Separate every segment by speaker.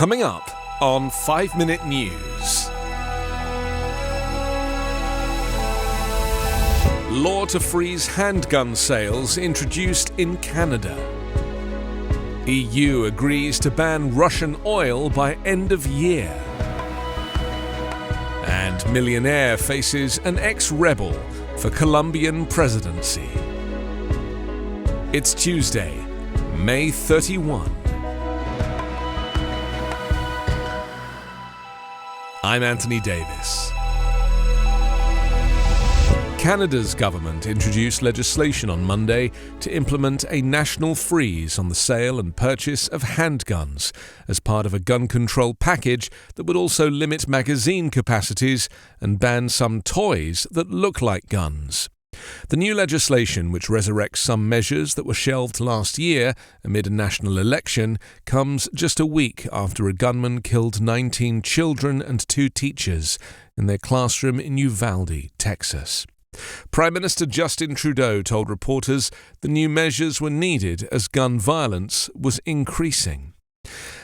Speaker 1: Coming up on 5 Minute News. Law to freeze handgun sales introduced in Canada. EU agrees to ban Russian oil by end of year. And Millionaire faces an ex-rebel for Colombian presidency. It's Tuesday, May 31. I'm Anthony Davis. Canada's government introduced legislation on Monday to implement a national freeze on the sale and purchase of handguns as part of a gun control package that would also limit magazine capacities and ban some toys that look like guns. The new legislation, which resurrects some measures that were shelved last year amid a national election, comes just a week after a gunman killed 19 children and 2 teachers in their classroom in Uvalde, Texas. Prime Minister Justin Trudeau told reporters the new measures were needed as gun violence was increasing.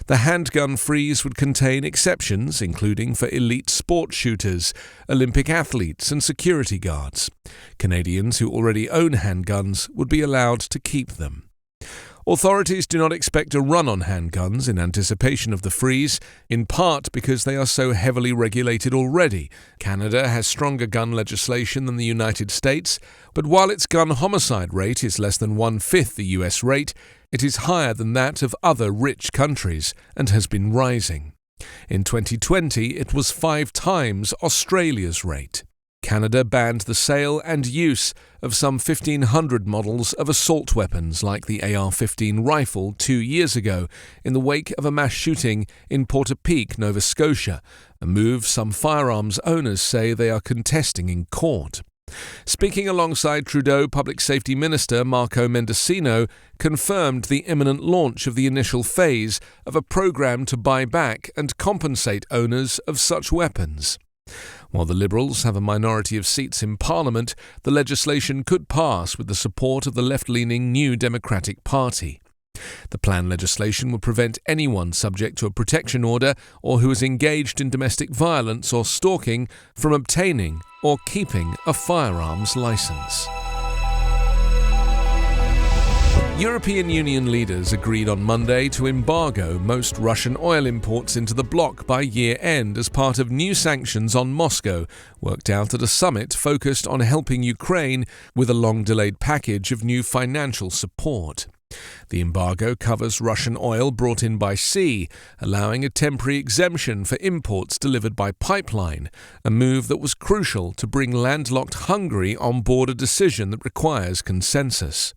Speaker 1: The handgun freeze would contain exceptions, including for elite sport shooters, Olympic athletes and security guards. Canadians who already own handguns would be allowed to keep them. Authorities do not expect a run on handguns in anticipation of the freeze, in part because they are so heavily regulated already. Canada has stronger gun legislation than the United States, but while its gun homicide rate is less than 1/5 the US rate, it is higher than that of other rich countries and has been rising. In 2020, it was 5 times Australia's rate. Canada banned the sale and use of some 1,500 models of assault weapons like the AR-15 rifle 2 years ago in the wake of a mass shooting in Portapique, Nova Scotia, a move some firearms owners say they are contesting in court. Speaking alongside Trudeau, Public Safety Minister Marco Mendicino confirmed the imminent launch of the initial phase of a program to buy back and compensate owners of such weapons. While the Liberals have a minority of seats in Parliament, the legislation could pass with the support of the left-leaning New Democratic Party. The planned legislation would prevent anyone subject to a protection order or who is engaged in domestic violence or stalking from obtaining or keeping a firearms license. European Union leaders agreed on Monday to embargo most Russian oil imports into the bloc by year-end as part of new sanctions on Moscow, worked out at a summit focused on helping Ukraine with a long-delayed package of new financial support. The embargo covers Russian oil brought in by sea, allowing a temporary exemption for imports delivered by pipeline, a move that was crucial to bring landlocked Hungary on board a decision that requires consensus.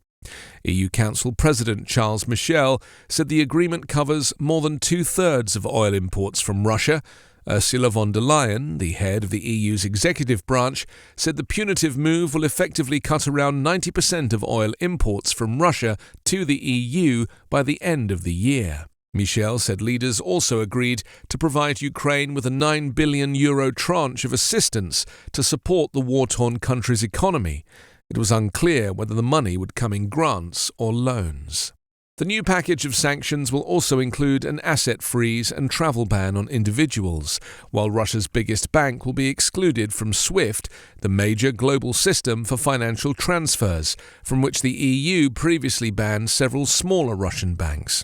Speaker 1: EU Council President Charles Michel said the agreement covers more than 2/3 of oil imports from Russia. Ursula von der Leyen, the head of the EU's executive branch, said the punitive move will effectively cut around 90% of oil imports from Russia to the EU by the end of the year. Michel said leaders also agreed to provide Ukraine with a €9 billion tranche of assistance to support the war-torn country's economy. It was unclear whether the money would come in grants or loans. The new package of sanctions will also include an asset freeze and travel ban on individuals, while Russia's biggest bank will be excluded from SWIFT, the major global system for financial transfers, from which the EU previously banned several smaller Russian banks.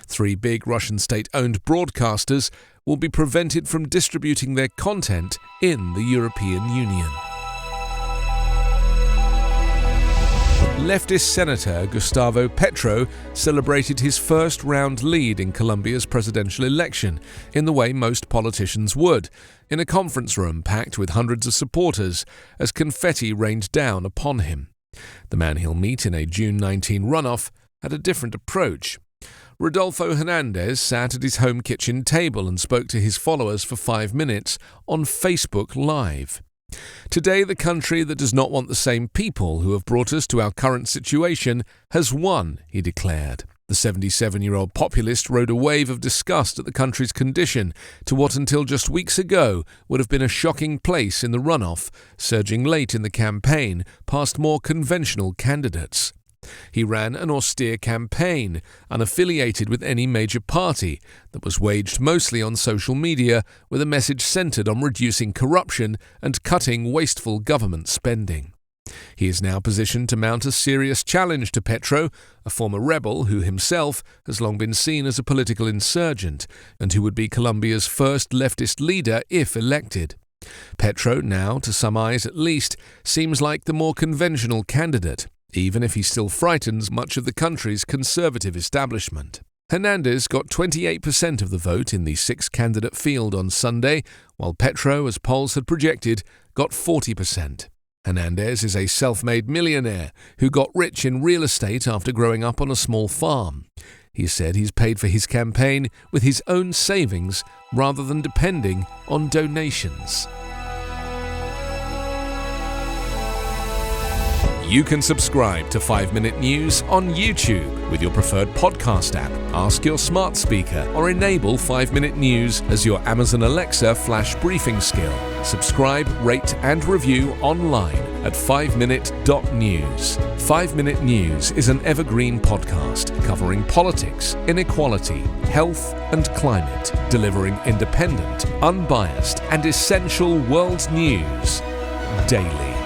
Speaker 1: 3 big Russian state-owned broadcasters will be prevented from distributing their content in the European Union. Leftist Senator Gustavo Petro celebrated his first-round lead in Colombia's presidential election, in the way most politicians would, in a conference room packed with hundreds of supporters as confetti rained down upon him. The man he'll meet in a June 19 runoff had a different approach. Rodolfo Hernandez sat at his home kitchen table and spoke to his followers for 5 minutes on Facebook Live. Today, the country that does not want the same people who have brought us to our current situation has won, he declared. The 77-year-old populist rode a wave of disgust at the country's condition to what until just weeks ago would have been a shocking place in the runoff, surging late in the campaign past more conventional candidates. He ran an austere campaign, unaffiliated with any major party, that was waged mostly on social media with a message centered on reducing corruption and cutting wasteful government spending. He is now positioned to mount a serious challenge to Petro, a former rebel who himself has long been seen as a political insurgent and who would be Colombia's first leftist leader if elected. Petro now, to some eyes at least, seems like the more conventional candidate, even if he still frightens much of the country's conservative establishment. Hernandez got 28% of the vote in the six-candidate field on Sunday, while Petro, as polls had projected, got 40%. Hernandez is a self-made millionaire who got rich in real estate after growing up on a small farm. He said he's paid for his campaign with his own savings rather than depending on donations. You can subscribe to 5 Minute News on YouTube with your preferred podcast app. Ask your smart speaker or enable 5 Minute News as your Amazon Alexa flash briefing skill. Subscribe, rate and review online at 5minute.news. 5 Minute News is an Evergreen podcast covering politics, inequality, health and climate, delivering independent, unbiased and essential world news daily.